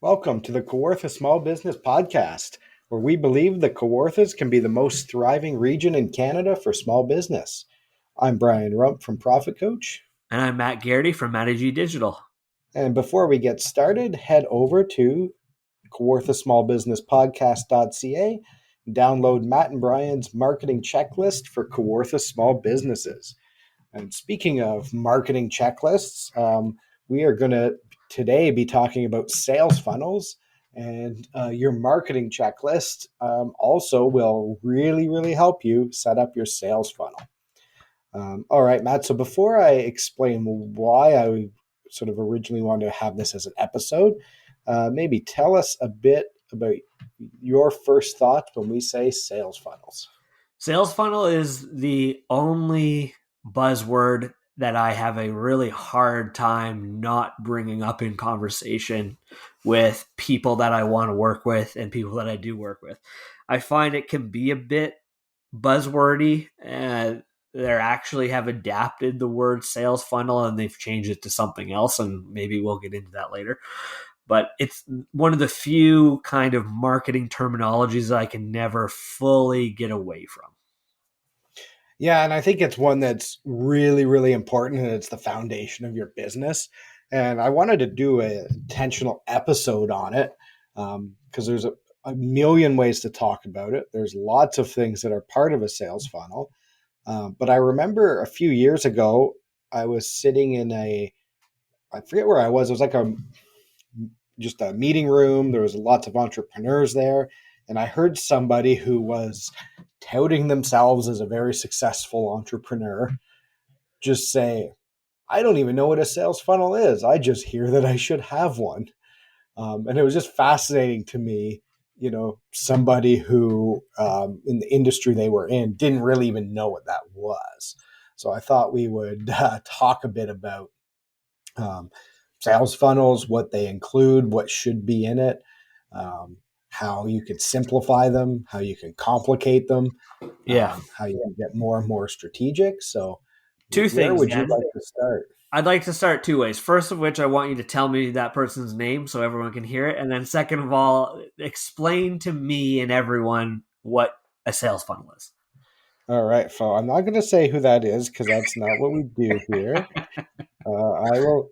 Welcome to the Kawartha Small Business Podcast, where we believe the Kawarthas can be the most thriving region in Canada for small business. I'm Brian Rump from Profit Coach. And I'm Matt Garrity from Managy Digital. And before we get started, head over to kawarthasmallbusinesspodcast.ca and download Matt and Brian's marketing checklist for Kawartha small businesses. And speaking of marketing checklists, we are going to today be talking about sales funnels, and your marketing checklist also will really help you set up your sales funnel. All right, Matt. So before I explain why I sort of originally wanted to have this as an episode, maybe tell us a bit about your first thoughts when we say sales funnels. Sales funnel is the only buzzword that I have a really hard time not bringing up in conversation with people that I want to work with and people that I do work with. I find it can be a bit buzzwordy, and they actually have adapted the word sales funnel and they've changed it to something else, and maybe we'll get into that later. But it's one of the few kind of marketing terminologies that I can never fully get away from. Yeah, and I think it's one that's really important, and it's the foundation of your business. And I wanted to do an intentional episode on it because there's a million ways to talk about it. There's lots of things that are part of a sales funnel. But I remember a few years ago, I was sitting in I forget where I was. It was like just a meeting room. There was lots of entrepreneurs there. And I heard somebody who was touting themselves as a very successful entrepreneur just say, I don't even know what a sales funnel is. I just hear that I should have one. And it was just fascinating to me, somebody who in the industry they were in didn't really even know what that was. So I thought we would talk a bit about sales funnels, what they include, what should be in it, how you could simplify them, how you can complicate them, how you can get more and more strategic. So, Two where things, would you Dan. like to start? I'd like to start two ways. First of which, I want you to tell me that person's name so everyone can hear it. And then second of all, explain to me and everyone what a sales funnel is. All right, so I'm not going to say who that is because that's not what we do here. I will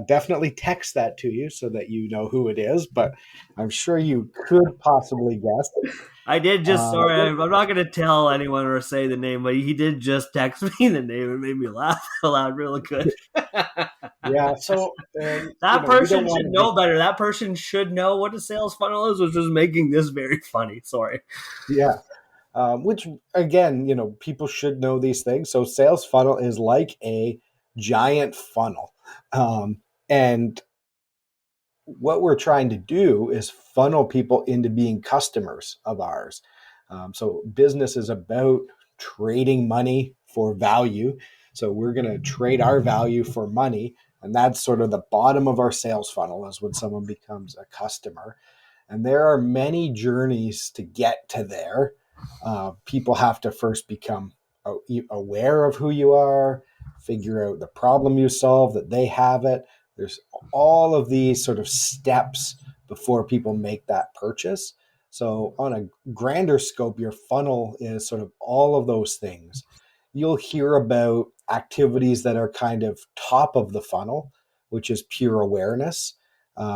definitely text that to you so that you know who it is, but I'm sure you could possibly guess. I did just, sorry, I'm not going to tell anyone or say the name, but he did just text me the name. It made me laugh aloud really good. Yeah, so that person should know better. That person should know what a sales funnel is, which is making this very funny. Sorry. Yeah. Which again, people should know these things. So sales funnel is like a giant funnel. And what we're trying to do is funnel people into being customers of ours. So business is about trading money for value. So we're going to trade our value for money. And that's sort of the bottom of our sales funnel is when someone becomes a customer. And there are many journeys to get to there. People have to first become aware of who you are, figure out the problem you solve, that they have it. There's all of these sort of steps before people make that purchase. So on a grander scope, your funnel is sort of all of those things. You'll hear about activities that are kind of top of the funnel, which is pure awareness.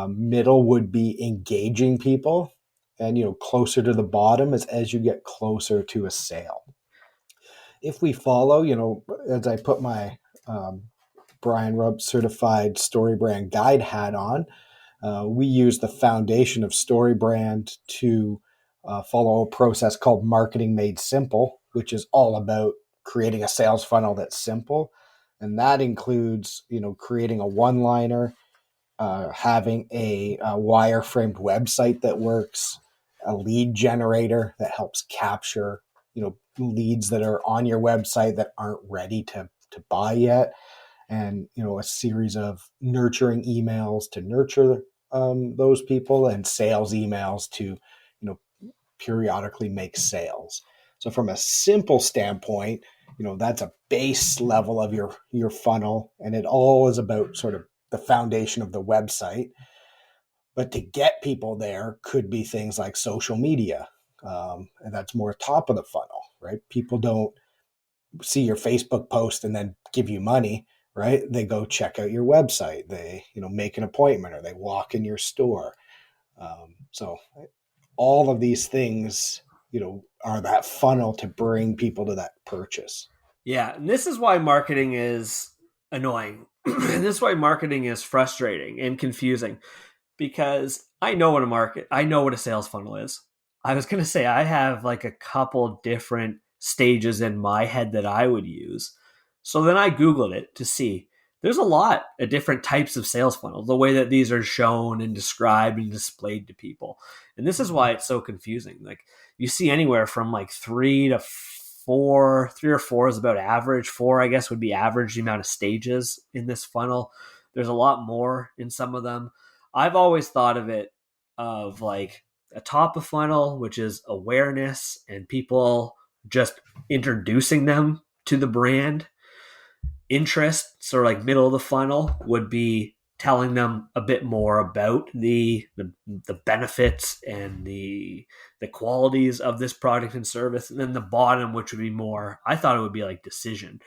Middle would be engaging people, and closer to the bottom is as you get closer to a sale. If we follow, as I put my Brian Rump certified StoryBrand guide hat on, we use the foundation of StoryBrand to follow a process called Marketing Made Simple, which is all about creating a sales funnel that's simple. And that includes, creating a one-liner, having a wireframed website that works, a lead generator that helps capture, leads that are on your website that aren't ready to buy yet, and a series of nurturing emails to nurture those people, and sales emails to periodically make sales. So from a simple standpoint, that's a base level of your funnel, and it all is about sort of the foundation of the website. But to get people there could be things like social media. And that's more top of the funnel, right? People don't see your Facebook post and then give you money, right? They go check out your website. They, make an appointment or they walk in your store. So all of these things, are that funnel to bring people to that purchase. Yeah, and this is why marketing is annoying. This is why marketing is frustrating and confusing because I know what a sales funnel is. I was going to say I have like a couple different stages in my head that I would use. So then I Googled it to see. There's a lot of different types of sales funnels, the way that these are shown and described and displayed to people. And this is why it's so confusing. Like you see anywhere from like 3 or 4 is about average. 4, I guess, would be average the amount of stages in this funnel. There's a lot more in some of them. I've always thought of it of like a top of funnel, which is awareness and people just introducing them to the brand. Interest, sort of like middle of the funnel, would be telling them a bit more about the benefits and the qualities of this product and service. And then the bottom, which would be more, I thought it would be like decision,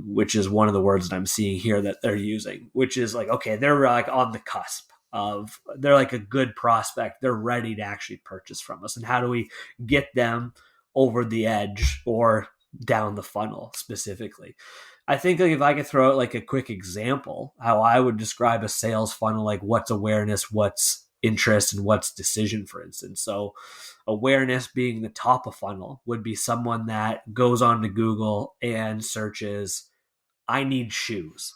which is one of the words that I'm seeing here that they're using, which is like, okay, they're like on the cusp of, they're like a good prospect. They're ready to actually purchase from us. And how do we get them over the edge or down the funnel specifically? I think like if I could throw out like a quick example, how I would describe a sales funnel, like what's awareness, what's interest, and what's decision, for instance. So awareness being the top of funnel would be someone that goes on to Google and searches, I need shoes.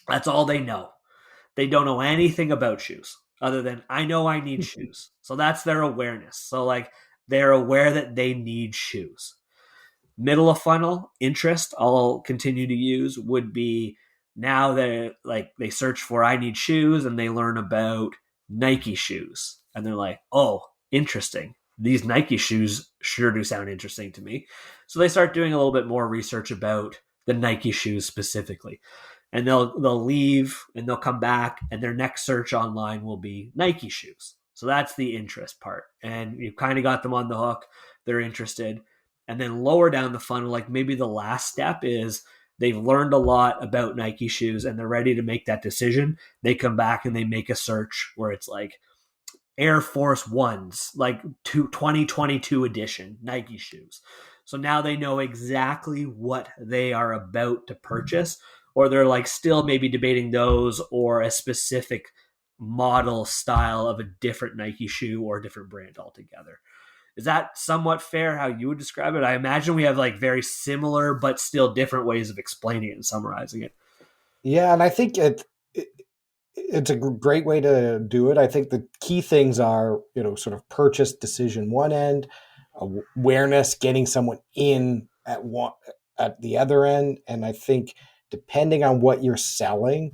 That's all they know. They don't know anything about shoes other than I know I need shoes. So that's their awareness. So like they're aware that they need shoes. Middle of funnel interest, I'll continue to use, would be now they search for I need shoes and they learn about Nike shoes and they're like, oh, interesting, these Nike shoes sure do sound interesting to me. So they start doing a little bit more research about the Nike shoes specifically, and they'll leave and they'll come back and their next search online will be Nike shoes. So that's the interest part, and you've kind of got them on the hook. They're interested. And then lower down the funnel, like maybe the last step is they've learned a lot about Nike shoes and they're ready to make that decision. They come back and they make a search where it's like Air Force Ones, like 2022 edition Nike shoes. So now they know exactly what they are about to purchase, or they're like still maybe debating those or a specific model style of a different Nike shoe or a different brand altogether. Is that somewhat fair how you would describe it? I imagine we have like very similar but still different ways of explaining it and summarizing it. Yeah, and I think it's a great way to do it. I think the key things are, sort of purchase decision one end, awareness, getting someone in at the other end, and I think depending on what you're selling,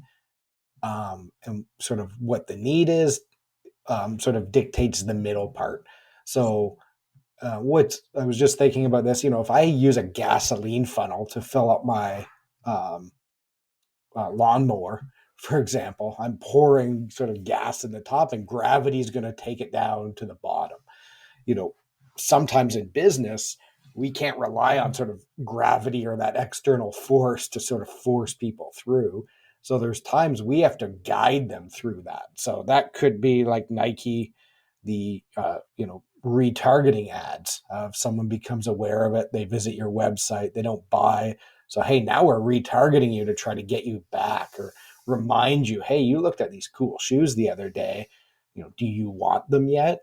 and sort of what the need is, sort of dictates the middle part. So what I was just thinking about this, if I use a gasoline funnel to fill up my lawnmower, for example, I'm pouring sort of gas in the top and gravity is going to take it down to the bottom. Sometimes in business, we can't rely on sort of gravity or that external force to sort of force people through. So there's times we have to guide them through that. So that could be like Nike, the, retargeting ads. If someone becomes aware of it, they visit your website, they don't buy. So, hey, now we're retargeting you to try to get you back or remind you, hey, you looked at these cool shoes the other day. Do you want them yet?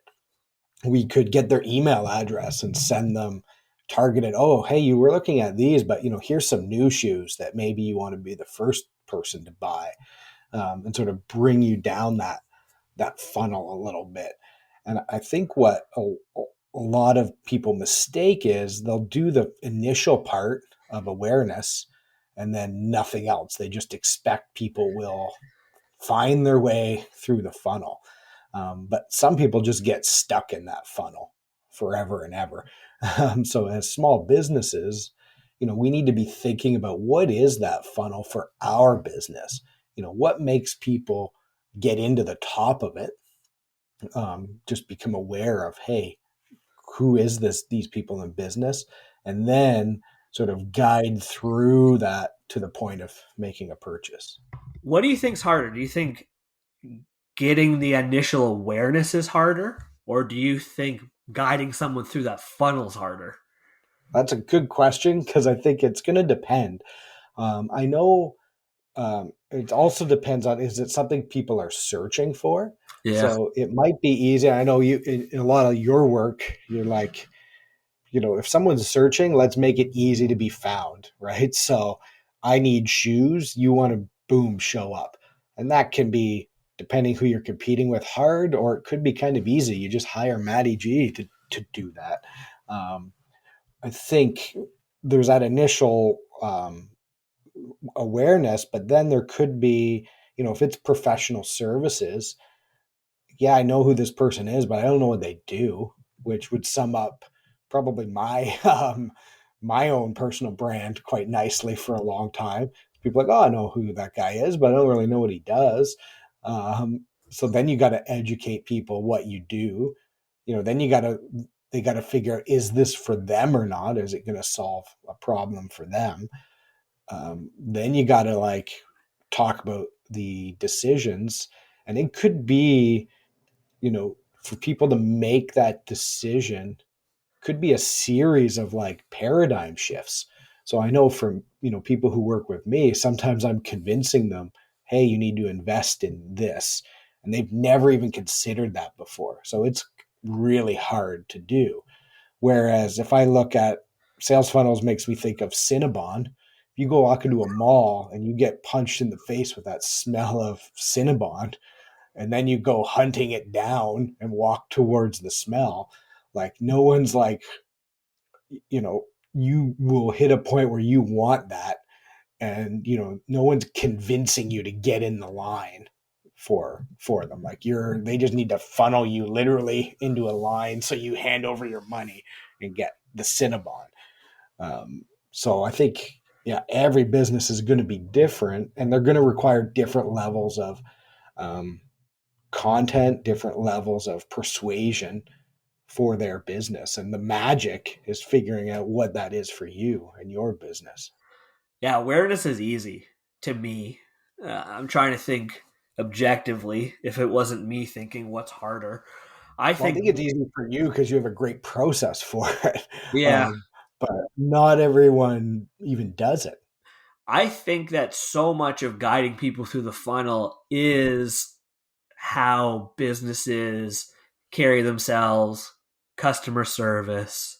We could get their email address and send them targeted, oh, hey, you were looking at these, but here's some new shoes that maybe you want to be the first person to buy, and sort of bring you down that funnel a little bit. And I think what a lot of people mistake is they'll do the initial part of awareness and then nothing else. They just expect people will find their way through the funnel. But some people just get stuck in that funnel forever and ever. So as small businesses, we need to be thinking about what is that funnel for our business? What makes people get into the top of it. Just become aware of, hey, who is these people in business, and then sort of guide through that to the point of making a purchase. What do you think's harder? Do you think getting the initial awareness is harder, or do you think guiding someone through that funnel is harder? That's a good question because I think it's going to depend. I know it also depends on, is it something people are searching for? Yeah. So it might be easy. I know you in a lot of your work, you're like, if someone's searching, let's make it easy to be found, right? So I need shoes, you want to boom show up. And that can be, depending who you're competing with, hard, or it could be kind of easy. You just hire Matty G to do that. Um, I think there's that initial awareness, but then there could be, if it's professional services, yeah, I know who this person is, but I don't know what they do, which would sum up probably my my own personal brand quite nicely for a long time. People are like, oh, I know who that guy is, but I don't really know what he does. So then you got to educate people what you do. Then they got to figure out, is this for them or not? Is it going to solve a problem for them? Then you got to like talk about the decisions, and it could be, for people to make that decision, could be a series of like paradigm shifts. So I know from, people who work with me, sometimes I'm convincing them, hey, you need to invest in this. And they've never even considered that before. So it's really hard to do. Whereas if I look at sales funnels, makes me think of Cinnabon. If you go walk into a mall and you get punched in the face with that smell of Cinnabon, and then you go hunting it down and walk towards the smell, like no one's like, you know you will hit a point where you want that, and no one's convincing you to get in the line for them. Like they just need to funnel you literally into a line so you hand over your money and get the Cinnabon. So I think, yeah, every business is going to be different, and they're going to require different levels of um, content, different levels of persuasion for their business. And the magic is figuring out what that is for you and your business. Yeah, awareness is easy to me. I'm trying to think objectively if it wasn't me thinking what's harder. I Well, I think, think it's easy for you because you have a great process for it. yeah, Um, but not everyone even does it. I think that so much of guiding people through the funnel is how businesses carry themselves, customer service,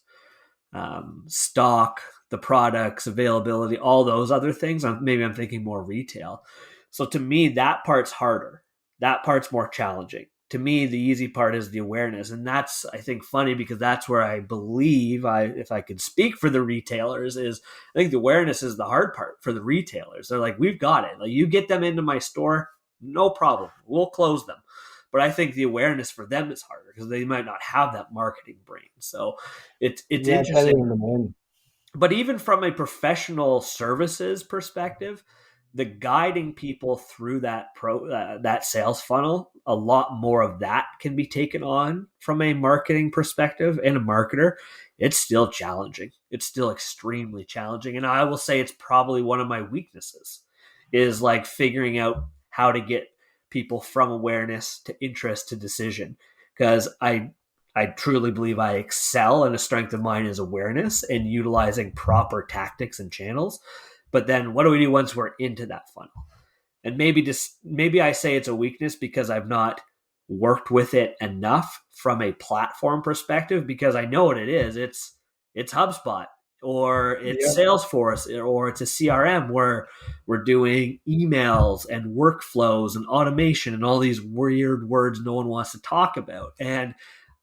stock, the products, availability, all those other things. Maybe I'm thinking more retail. So to me, that part's harder. That part's more challenging. To me, the easy part is the awareness. And that's, I think, funny because that's where I believe if I could speak for the retailers, is I think the awareness is the hard part for the retailers. They're like, we've got it. Like, you get them into my store, no problem. We'll close them. But I think the awareness for them is harder because they might not have that marketing brain. So it's Yeah, getting interesting. them in. But even from a professional services perspective, the guiding people through that sales funnel, a lot more of that can be taken on from a marketing perspective and a marketer. It's still challenging. It's still extremely challenging, and I will say it's probably one of my weaknesses, is like figuring out how to get people from awareness to interest to decision, because I truly believe I excel, and a strength of mine is awareness and utilizing proper tactics and channels. But then what do we do once we're into that funnel? And maybe I say it's a weakness because I've not worked with it enough from a platform perspective, because I know what it is. It's HubSpot, or it's Yeah. Salesforce, or it's a CRM where we're doing emails and workflows and automation and all these weird words no one wants to talk about. And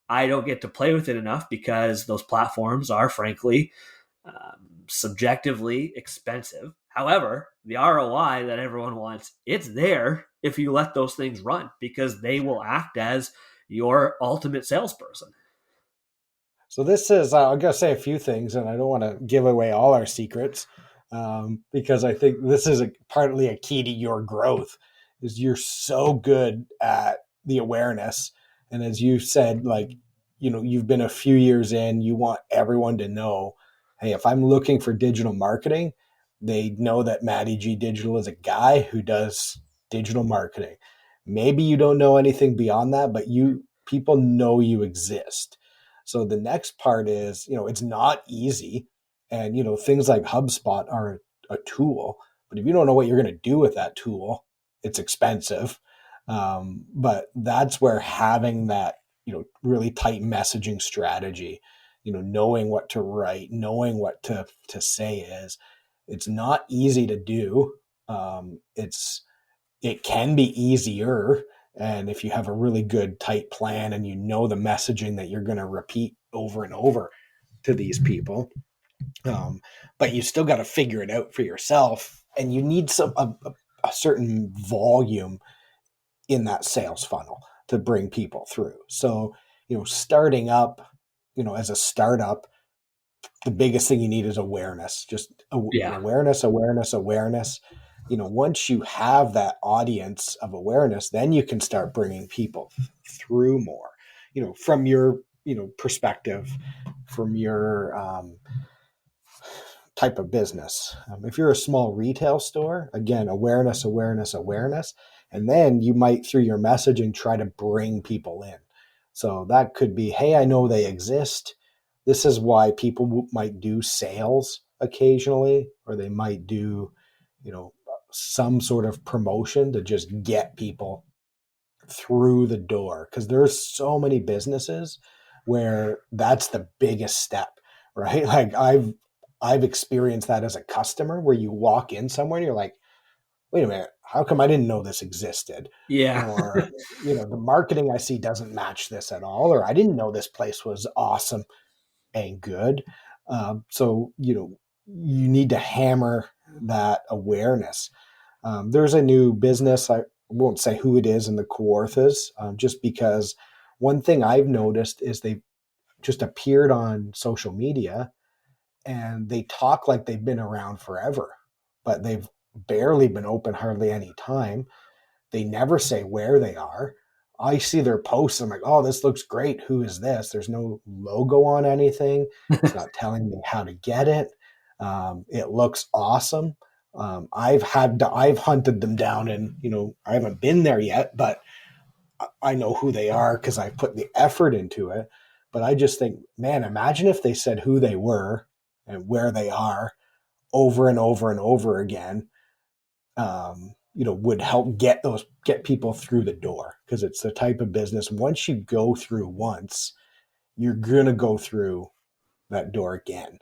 I don't get to play with it enough because those platforms are, frankly, subjectively expensive. However, the ROI that everyone wants, it's there if you let those things run, because they will act as your ultimate salesperson. So this is, I'm going to say a few things, and I don't want to give away all our secrets, because I think this is partly a key to your growth, is you're so good at the awareness. And as you said, like, you've been a few years in, you want everyone to know, hey, if I'm looking for digital marketing, they know that Matty G Digital is a guy who does digital marketing. Maybe you don't know anything beyond that, but people know you exist. So the next part is, it's not easy. And, things like HubSpot are a tool, but if you don't know what you're going to do with that tool, it's expensive. But that's where having that, really tight messaging strategy, knowing what to write, knowing what to say it's not easy to do. It can be easier. And if you have a really good tight plan and you know the messaging that you're going to repeat over and over to these people, but you still got to figure it out for yourself, and you need a certain volume in that sales funnel to bring people through. So, starting up, as a startup, the biggest thing you need is awareness, just Yeah. awareness. Once you have that audience of awareness, then you can start bringing people through more, from your, perspective, from your, type of business. If you're a small retail store, again, awareness. And then you might, through your messaging, try to bring people in. So that could be, hey, I know they exist. This is why people might do sales occasionally, or they might do, some sort of promotion to just get people through the door. Because there's so many businesses where that's the biggest step, right? Like I've experienced that as a customer, where you walk in somewhere and you're like, wait a minute, how come I didn't know this existed? Yeah. Or, the marketing I see doesn't match this at all, or I didn't know this place was awesome and good. So, you need to hammer that awareness. There's a new business, I won't say who it is in the Kawarthas, just because one thing I've noticed is they've just appeared on social media and they talk like they've been around forever, but they've barely been open hardly any time. They never say where they are. I see their posts. I'm like, oh, this looks great. Who is this? There's no logo on anything. It's not telling me how to get it. It looks awesome. I've hunted them down, and I haven't been there yet, but I know who they are because I put the effort into it. But I just think, man, imagine if they said who they were and where they are over and over and over again. Would help get people through the door, because it's the type of business, once you go through once, you're gonna go through that door again.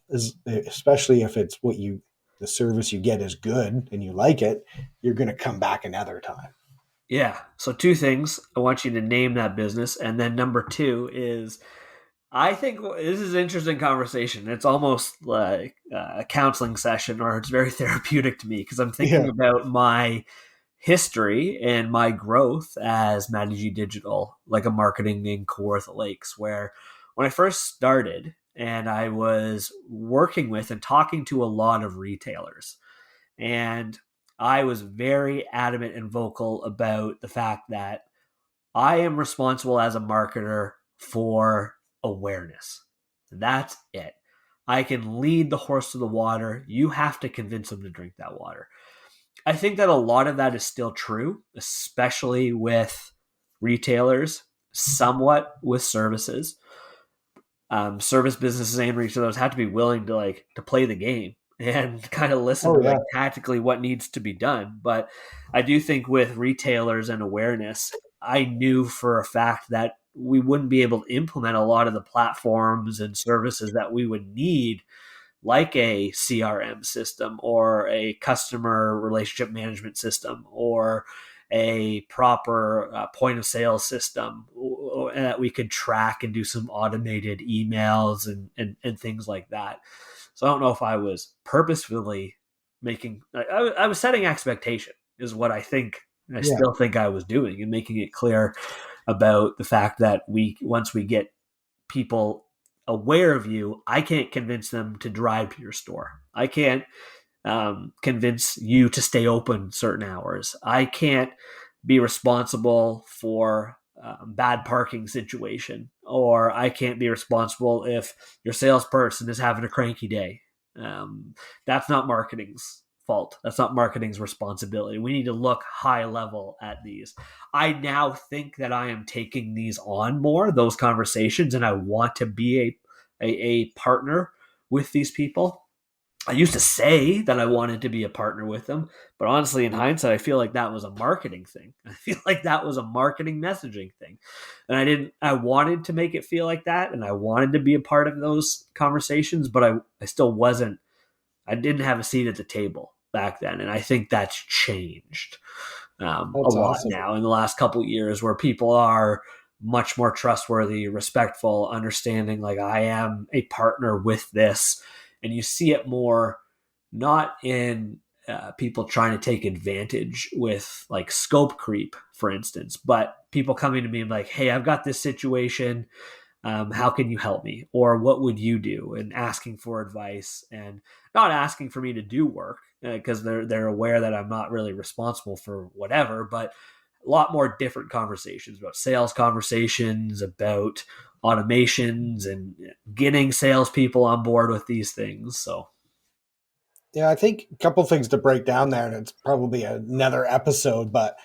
Especially if it's the service you get is good and you like it, you're gonna come back another time. Yeah. So two things. I want you to name that business. And then number two is I think this is an interesting conversation. It's almost like a counseling session, or it's very therapeutic to me because I'm thinking Yeah. about my history and my growth as Matty G Digital, like a marketing in Kawartha Lakes, where when I first started and I was working with and talking to a lot of retailers, and I was very adamant and vocal about the fact that I am responsible as a marketer for awareness. That's it. I can lead the horse to the water. You have to convince them to drink that water. I think that a lot of that is still true, especially with retailers, somewhat with services. Service businesses and retailers have to be willing to play the game and kind of listen Oh to yeah. tactically what needs to be done. But I do think with retailers and awareness, I knew for a fact that we wouldn't be able to implement a lot of the platforms and services that we would need, like a CRM system or a customer relationship management system or a proper point of sale system that we could track and do some automated emails and things like that. So I don't know if I was purposefully I was setting expectation is what I think. I Yeah. still think I was doing, and making it clear about the fact that once we get people aware of you, I can't convince them to drive to your store. I can't convince you to stay open certain hours. I can't be responsible for bad parking situation, or I can't be responsible if your salesperson is having a cranky day. Um, that's not marketing's fault. That's not marketing's responsibility. We need to look high level at these. I now think that I am taking these on more, those conversations, and I want to be a partner with these people. I used to say that I wanted to be a partner with them, but honestly, in hindsight, I feel like that was a marketing thing. I feel like that was a marketing messaging thing. And I wanted to make it feel like that. And I wanted to be a part of those conversations, but I still wasn't, I didn't have a seat at the table back then. And I think that's changed a That's lot awesome. now in the last couple of years, where people are much more trustworthy, respectful, understanding, like, I am a partner with this. And you see it more not in people trying to take advantage with like scope creep, for instance, but people coming to me and like, hey, I've got this situation. How can you help me? Or what would you do? And asking for advice, and not asking for me to do work because they're aware that I'm not really responsible for whatever, but a lot more different conversations about sales, conversations about automations, and getting salespeople on board with these things. So Yeah, I think a couple things to break down there, and it's probably another episode, but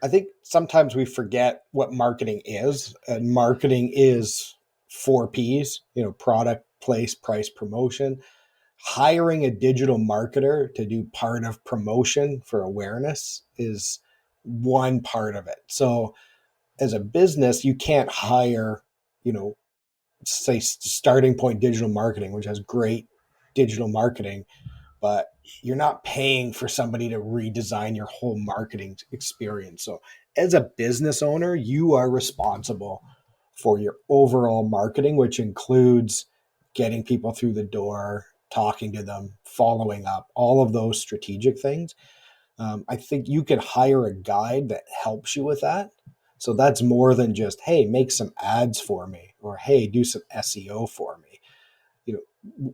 I think sometimes we forget what marketing is. And marketing is 4 P's, product, place, price, promotion. Hiring a digital marketer to do part of promotion for awareness is one part of it. So as a business, you can't hire, say starting point digital marketing, which has great digital marketing, but you're not paying for somebody to redesign your whole marketing experience. So as a business owner, you are responsible for your overall marketing, which includes getting people through the door, talking to them, following up, all of those strategic things. I think you could hire a guide that helps you with that. So that's more than just, hey, make some ads for me, or hey, do some SEO for me.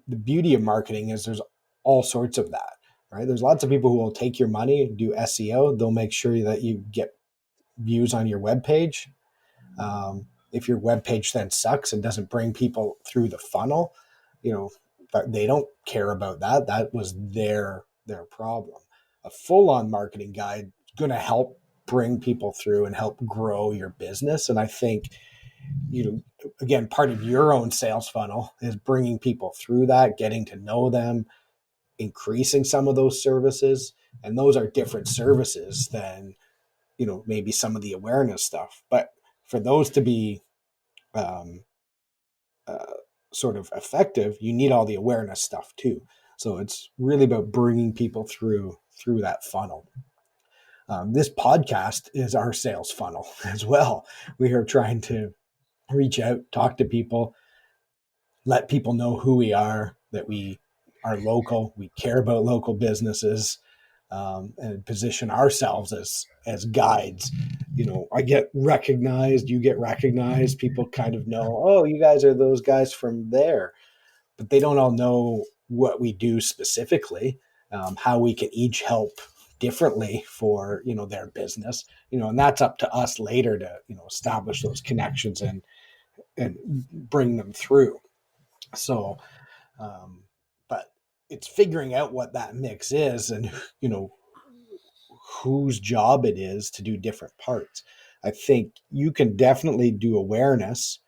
The beauty of marketing is there's all sorts of that, right? There's lots of people who will take your money, do SEO. They'll make sure that you get views on your web page. If your web page then sucks and doesn't bring people through the funnel, you know, they don't care about that. That was their problem. A full-on marketing guide is going to help bring people through and help grow your business. And I think, again, part of your own sales funnel is bringing people through that, getting to know them, increasing some of those services. And those are different services than, maybe some of the awareness stuff. But for those to be um, uh, sort of effective, you need all the awareness stuff too. So it's really about bringing people through that funnel. This podcast is our sales funnel as well. We are trying to reach out, talk to people, let people know who we are, that we are local, we care about local businesses, and position ourselves as guides. I get recognized, you get recognized. People kind of know, oh, you guys are those guys from there, but they don't all know what we do specifically, how we can each help differently for their business. And that's up to us later to establish those connections and bring them through. So, but it's figuring out what that mix is, and whose job it is to do different parts. I think you can definitely do awareness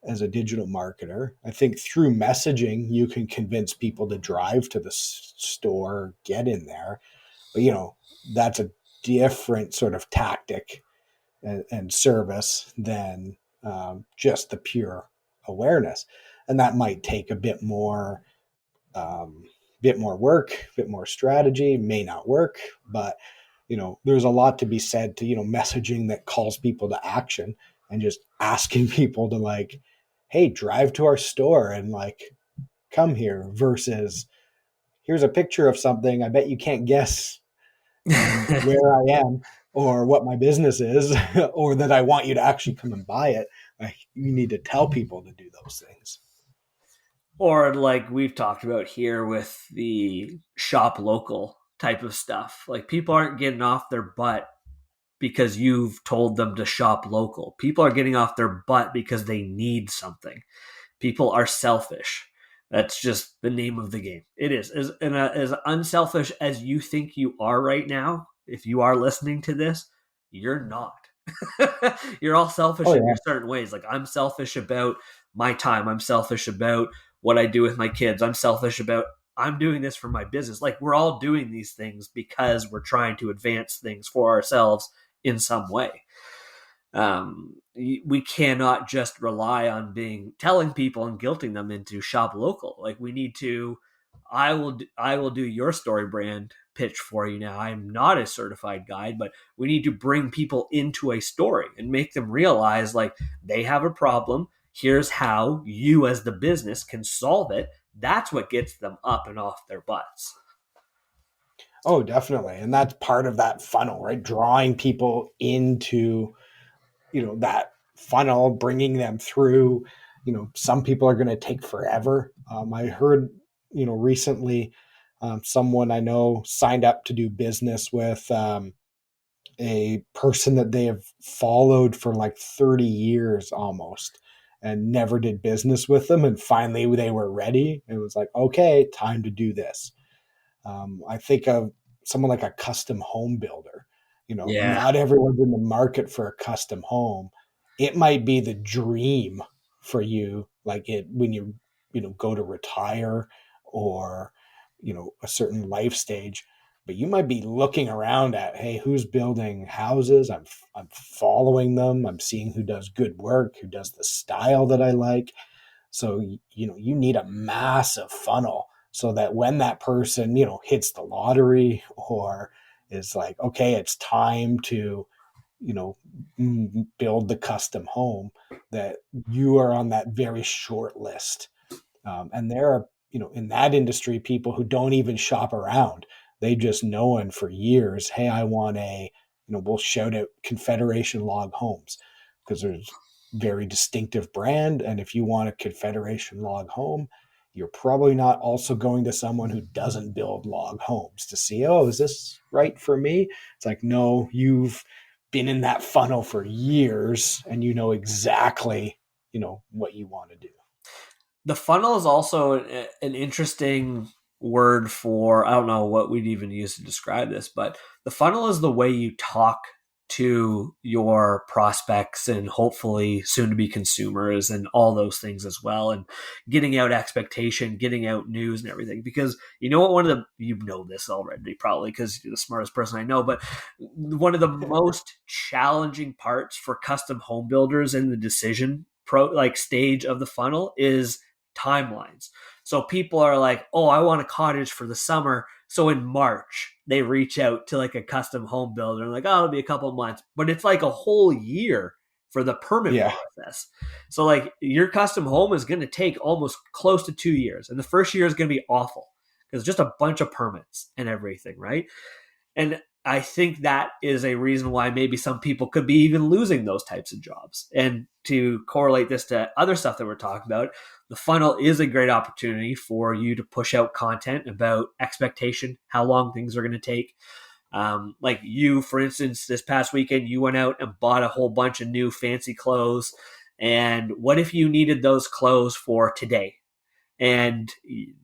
as a digital marketer. I think through messaging, you can convince people to drive to the store, get in there. But, that's a different sort of tactic and service than just the pure awareness. And that might take um, bit more work, a bit more strategy, may not work, but there's a lot to be said to messaging that calls people to action, and just asking people to, like, hey, drive to our store and, like, come here, versus here's a picture of something, I bet you can't guess where I am or what my business is, or that I want you to actually come and buy it. Like, you need to tell people to do those things. Or like we've talked about here with the shop local type of stuff. Like people aren't getting off their butt because you've told them to shop local. People are getting off their butt because they need something. People are selfish. That's just the name of the game. It is. As unselfish as you think you are right now, if you are listening to this, you're not. You're all selfish Oh in yeah. your certain ways. Like I'm selfish about my time. I'm selfish about what I do with my kids. I'm selfish about I'm doing this for my business. Like we're all doing these things because we're trying to advance things for ourselves in some way. We cannot just rely on being telling people and guilting them into shop local. Like we need to. I will do your story brand pitch for you now. I'm not a certified guide, but we need to bring people into a story and make them realize like they have a problem. Here's how you as the business can solve it. That's what gets them up and off their butts. Oh, definitely. And that's part of that funnel, right? Drawing people into, that funnel, bringing them through. Some people are going to take forever. I heard, recently, someone I know signed up to do business with a person that they have followed for like 30 years almost and never did business with them. And finally they were ready. It was like, okay, time to do this. I think of someone like a custom home builder. Yeah. Not everyone's in the market for a custom home. It might be the dream for you, like it when go to retire or a certain life stage. But you might be looking around at, hey, who's building houses? I'm following them. I'm seeing who does good work, who does the style that I like. So, you need a massive funnel so that when that person, hits the lottery or is like, okay, it's time to, you know, build the custom home, that you are on that very short list. And there are, in that industry, people who don't even shop around. They just known for years, hey, I want we'll shout out Confederation Log Homes because there's very distinctive brand. And if you want a Confederation Log Home, you're probably not also going to someone who doesn't build log homes to see, oh, is this right for me? It's like, no, you've been in that funnel for years and you know exactly, what you want to do. The funnel is also an interesting word for, I don't know what we'd even use to describe this, but the funnel is the way you talk to your prospects and hopefully soon to be consumers and all those things as well, and getting out expectation, getting out news and everything. Because you know what, you know this already probably because you're the smartest person I know, but one of the most challenging parts for custom home builders in the decision stage of the funnel is timelines. So people are like, oh, I want a cottage for the summer. So in March, they reach out to like a custom home builder and like, oh, it'll be a couple of months. But it's like a whole year for the permit Yeah. process. So like your custom home is going to take almost close to 2 years. And the first year is going to be awful because just a bunch of permits and everything, right? And I think that is a reason why maybe some people could be even losing those types of jobs. And to correlate this to other stuff that we're talking about, the funnel is a great opportunity for you to push out content about expectation, how long things are going to take. Like you, for instance, this past weekend, you went out and bought a whole bunch of new fancy clothes. And what if you needed those clothes for today? And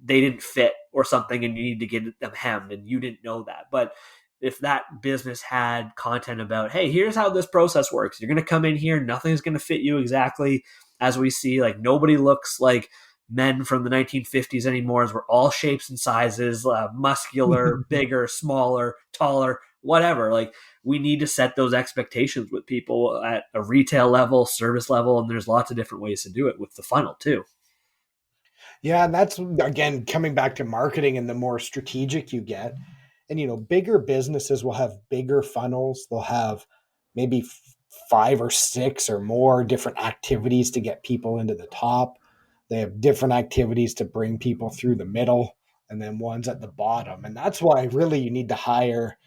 they didn't fit or something and you need to get them hemmed and you didn't know that. But if that business had content about, hey, here's how this process works. You're going to come in here, nothing's going to fit you exactly as we see. Like nobody looks like men from the 1950s anymore. As we're all shapes and sizes, muscular, bigger, smaller, taller, whatever. Like we need to set those expectations with people at a retail level, service level, and there's lots of different ways to do it with the funnel too. Yeah, and that's again coming back to marketing, and the more strategic you get. And bigger businesses will have bigger funnels. They'll have maybe five or six or more different activities to get people into the top. They have different activities to bring people through the middle and then ones at the bottom. And that's why really you need to hire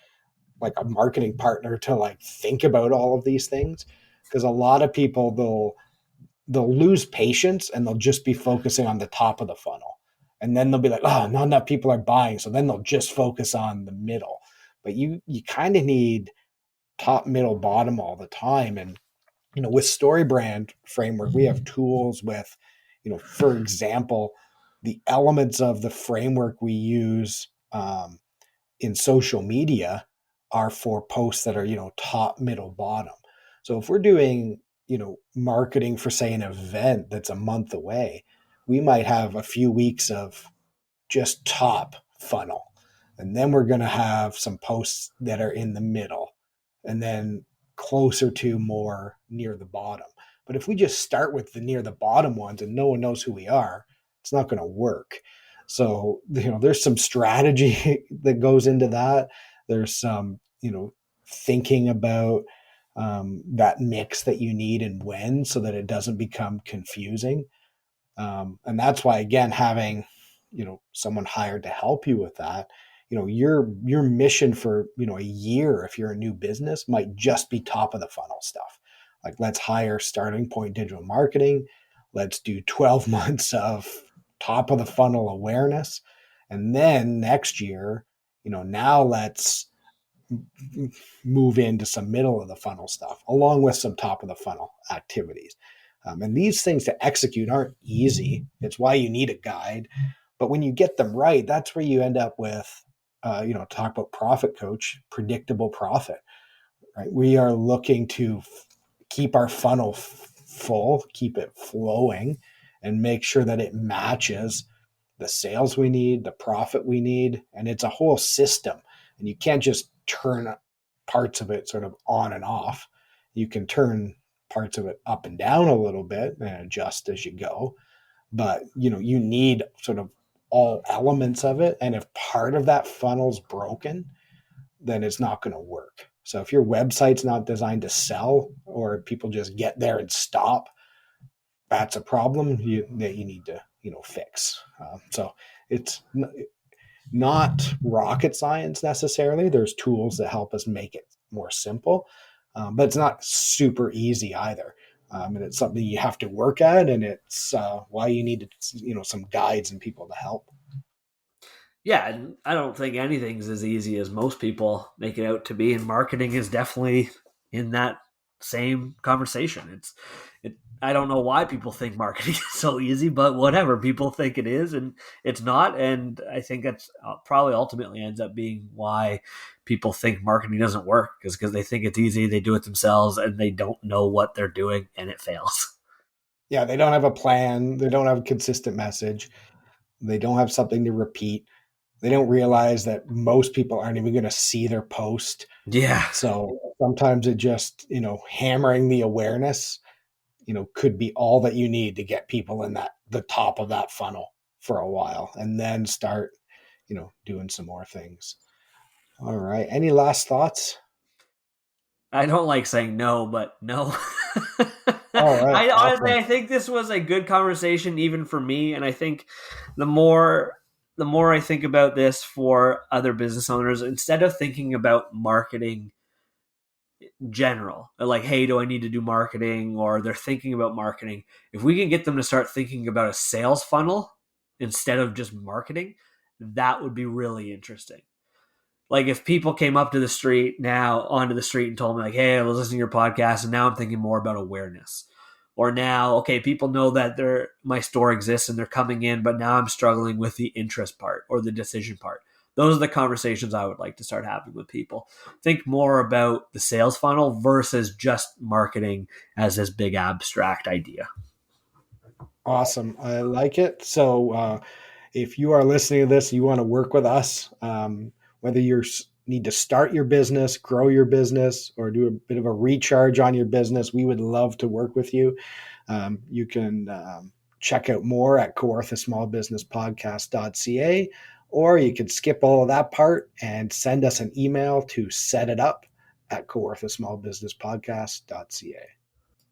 like a marketing partner to like think about all of these things, because a lot of people they'll lose patience and they'll just be focusing on the top of the funnel. And then they'll be like, oh, not enough people are buying. So then they'll just focus on the middle. But you kind of need top, middle, bottom all the time. And, with StoryBrand framework, we have tools with, for example, the elements of the framework we use in social media are for posts that are, top, middle, bottom. So if we're doing, marketing for, say, an event that's a month away, we might have a few weeks of just top funnel. And then we're going to have some posts that are in the middle and then closer to more near the bottom. But if we just start with the near the bottom ones and no one knows who we are, it's not going to work. So, there's some strategy that goes into that. There's some, thinking about that mix that you need and when, so that it doesn't become confusing. And that's why, again, having, someone hired to help you with that, your mission for, a year, if you're a new business, might just be top of the funnel stuff. Like, let's hire Starting Point Digital Marketing. Let's do 12 months of top of the funnel awareness. And then next year, now let's move into some middle of the funnel stuff, along with some top of the funnel activities. And these things to execute aren't easy. It's why you need a guide. But when you get them right, that's where you end up with, talk about Profit Coach, predictable profit, right? We are looking to keep our funnel full, keep it flowing, and make sure that it matches the sales we need, the profit we need. And it's a whole system. And you can't just turn parts of it sort of on and off. You can turn parts of it up and down a little bit and adjust as you go. But, you need sort of all elements of it. And if part of that funnel's broken, then it's not going to work. So if your website's not designed to sell, or people just get there and stop, that's a problem that you need to, fix. So it's not rocket science necessarily. There's tools that help us make it more simple, but it's not super easy either. And it's something you have to work at, and it's why you need, some guides and people to help. Yeah, and I don't think anything's as easy as most people make it out to be, and marketing is definitely in that same conversation. I don't know why people think marketing is so easy, but whatever, people think it is, and it's not. And I think that's probably ultimately ends up being why people think marketing doesn't work, is because they think it's easy, they do it themselves, and they don't know what they're doing, and it fails. Yeah, they don't have a plan. They don't have a consistent message. They don't have something to repeat. They don't realize that most people aren't even going to see their post. Yeah. So sometimes it just, hammering the awareness, could be all that you need to get people in the top of that funnel for a while, and then start, doing some more things. All right. Any last thoughts? I don't like saying no, but no. All right. I honestly, Awesome. I think this was a good conversation, even for me. And I think the more I think about this for other business owners, instead of thinking about marketing general, like, hey, do I need to do marketing? Or they're thinking about marketing. If we can get them to start thinking about a sales funnel instead of just marketing, that would be really interesting. Like, if people came up to the street now, onto the street, and told me, like, hey, I was listening to your podcast, and now I'm thinking more about awareness. Or now, okay, people know that my store exists and they're coming in, but now I'm struggling with the interest part or the decision part. Those are the conversations I would like to start having with people. Think more about the sales funnel versus just marketing as this big abstract idea. Awesome. I like it. So if you are listening to this, you want to work with us, whether you need to start your business, grow your business, or do a bit of a recharge on your business, we would love to work with you. You can check out more at kawarthasmallbusinesspodcast.ca, or you can skip all of that part and send us an email to set it up at kawarthasmallbusinesspodcast.ca.